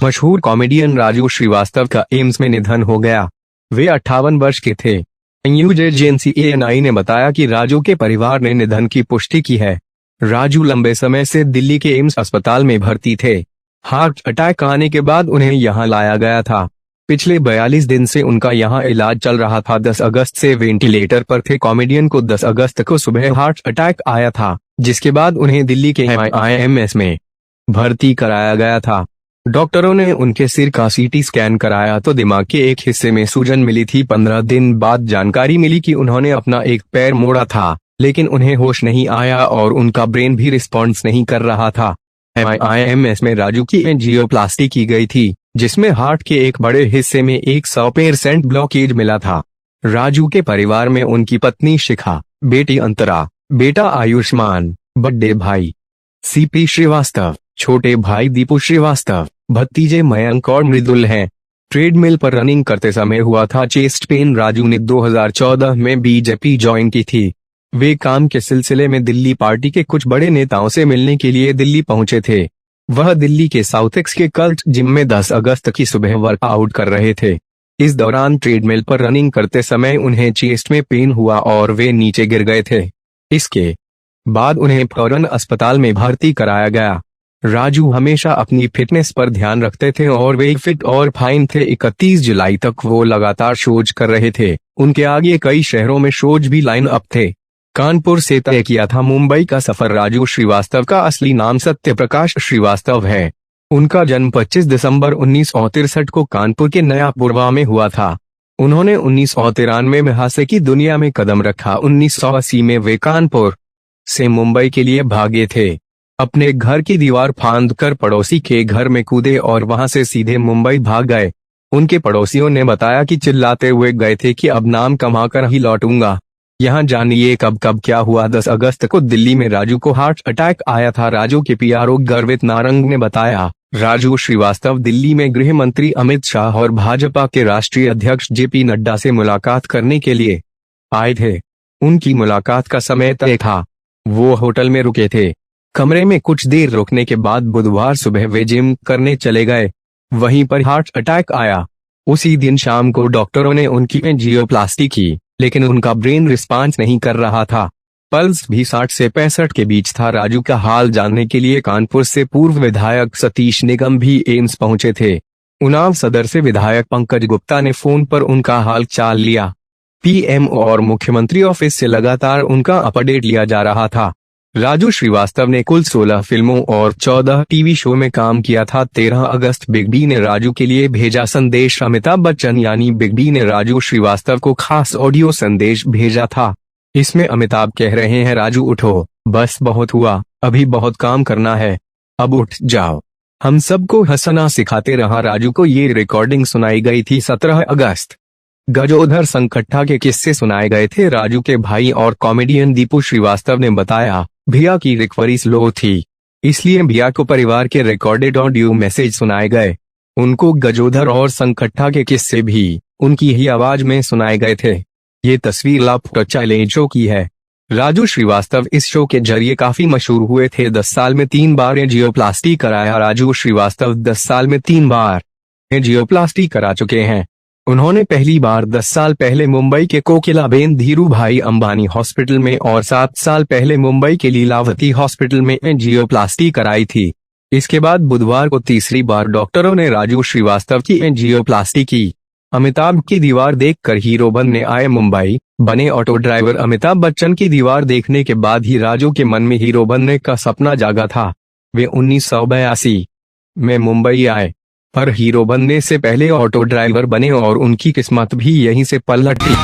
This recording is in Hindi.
मशहूर कॉमेडियन राजू श्रीवास्तव का एम्स में निधन हो गया। वे 58 वर्ष के थे। न्यूज एजेंसी ANI ने बताया कि राजू के परिवार ने निधन की पुष्टि की है। राजू लंबे समय से दिल्ली के एम्स अस्पताल में भर्ती थे। हार्ट अटैक आने के बाद उन्हें यहां लाया गया था। पिछले 42 दिन से उनका यहां इलाज चल रहा था। 10 अगस्त से वेंटिलेटर पर थे कॉमेडियन को 10 अगस्त को सुबह हार्ट अटैक आया था, जिसके बाद उन्हें दिल्ली के IIMS में भर्ती कराया गया था। डॉक्टरों ने उनके सिर का CT स्कैन कराया तो दिमाग के एक हिस्से में सूजन मिली थी। 15 दिन बाद जानकारी मिली कि उन्होंने अपना एक पैर मोड़ा था, लेकिन उन्हें होश नहीं आया और उनका ब्रेन भी रिस्पॉन्स नहीं कर रहा था। IIMS में राजू की एंजियोप्लास्टी की गई थी, जिसमें हार्ट के एक बड़े हिस्से में 100% ब्लॉकेज मिला था। राजू के परिवार में उनकी पत्नी शिखा, बेटी अंतरा, बेटा आयुष्मान, बड़े भाई CP श्रीवास्तव, छोटे भाई दीपू श्रीवास्तव, भतीजे मयंक और मृदुल हैं। ट्रेडमिल पर रनिंग करते समय हुआ था चेस्ट पेन। राजू ने 2014 में BJP ज्वाइन की थी। वे काम के सिलसिले में दिल्ली पार्टी के कुछ बड़े नेताओं से मिलने के लिए दिल्ली पहुंचे थे। वह दिल्ली के साउथेक्स के कल्ट जिम में 10 अगस्त की सुबह वर्कआउट कर रहे थे। इस दौरान ट्रेडमिल पर रनिंग करते समय उन्हें चेस्ट में पेन हुआ और वे नीचे गिर गए थे। इसके बाद उन्हें फौरन अस्पताल में भर्ती कराया गया। राजू हमेशा अपनी फिटनेस पर ध्यान रखते थे और वे फिट और फाइन थे। 31 जुलाई तक वो लगातार शोज कर रहे थे। उनके आगे कई शहरों में शोज भी लाइन अप थे। कानपुर से तय किया था मुंबई का सफर। राजू श्रीवास्तव का असली नाम सत्यप्रकाश श्रीवास्तव है। उनका जन्म 25 दिसंबर 1963 को कानपुर के नयापुरवा में हुआ था। उन्होंने 1993 में हास्य की दुनिया में कदम रखा। 1980 में वे कानपुर से मुंबई के लिए भागे थे। अपने घर की दीवार फांदकर पड़ोसी के घर में कूदे और वहां से सीधे मुंबई भाग गए। उनके पड़ोसियों ने बताया कि चिल्लाते हुए गए थे कि अब नाम कमाकर ही लौटूंगा। यहाँ जानिए कब कब क्या हुआ। 10 अगस्त को दिल्ली में राजू को हार्ट अटैक आया था। राजू के PRO गर्वित नारंग ने बताया, राजू श्रीवास्तव दिल्ली में गृह मंत्री अमित शाह और भाजपा के राष्ट्रीय अध्यक्ष JP नड्डा से मुलाकात करने के लिए आए थे। उनकी मुलाकात का समय तय था। वो होटल में रुके थे। कमरे में कुछ देर रुकने के बाद बुधवार सुबह वे जिम करने चले गए। वहीं पर हार्ट अटैक आया। उसी दिन शाम को डॉक्टरों ने उनकी एंजियोप्लास्टी की, लेकिन उनका ब्रेन रिस्पॉन्स नहीं कर रहा था। पल्स भी 60 से 65 के बीच था। राजू का हाल जानने के लिए कानपुर से पूर्व विधायक सतीश निगम भी एम्स पहुंचे थे। उन्नाव सदर से विधायक पंकज गुप्ता ने फोन पर उनका हाल चाल लिया। PM और मुख्यमंत्री ऑफिस से लगातार उनका अपडेट लिया जा रहा था। राजू श्रीवास्तव ने कुल 16 फिल्मों और 14 टीवी शो में काम किया था। 13 अगस्त बिग बी ने राजू के लिए भेजा संदेश। अमिताभ बच्चन यानी बिग बी ने राजू श्रीवास्तव को खास ऑडियो संदेश भेजा था। इसमें अमिताभ कह रहे हैं, राजू उठो, बस बहुत हुआ, अभी बहुत काम करना है, अब उठ जाओ, हम सबको हंसना सिखाते रहा। राजू को ये रिकॉर्डिंग सुनाई गई थी 17 अगस्त। गजोधर संकट्ठा के किस्से सुनाए गए थे। राजू के भाई और कॉमेडियन दीपू श्रीवास्तव ने बताया, भैया की रिकवरी स्लो थी, इसलिए भैया को परिवार के रिकॉर्डेड ऑडियो मैसेज सुनाए गए। उनको गजोधर और संकट्ठा के किस्से भी उनकी ही आवाज में सुनाए गए थे। ये तस्वीर लाफ्टर चैलेंज शो की है। राजू श्रीवास्तव इस शो के जरिए काफी मशहूर हुए थे। 10 साल में 3 बार एंजियोप्लास्टी कराया। राजू श्रीवास्तव 10 साल में 3 बार एंजियोप्लास्टी करा चुके हैं। उन्होंने पहली बार 10 साल पहले मुंबई के कोकिलाबेन धीरूभाई अंबानी हॉस्पिटल में और 7 साल पहले मुंबई के लीलावती हॉस्पिटल में एंजियोप्लास्टी कराई थी। इसके बाद बुधवार को तीसरी बार डॉक्टरों ने राजू श्रीवास्तव की एंजियोप्लास्टी की। अमिताभ की दीवार देखकर हीरो बनने आए मुंबई, बने ऑटो ड्राइवर। अमिताभ बच्चन की दीवार देखने के बाद ही राजू के मन में हीरो बनने का सपना जागा था। वे 1982 में मुंबई आए, पर हीरो बनने से पहले ऑटो ड्राइवर बने और उनकी किस्मत भी यहीं से पलट थी।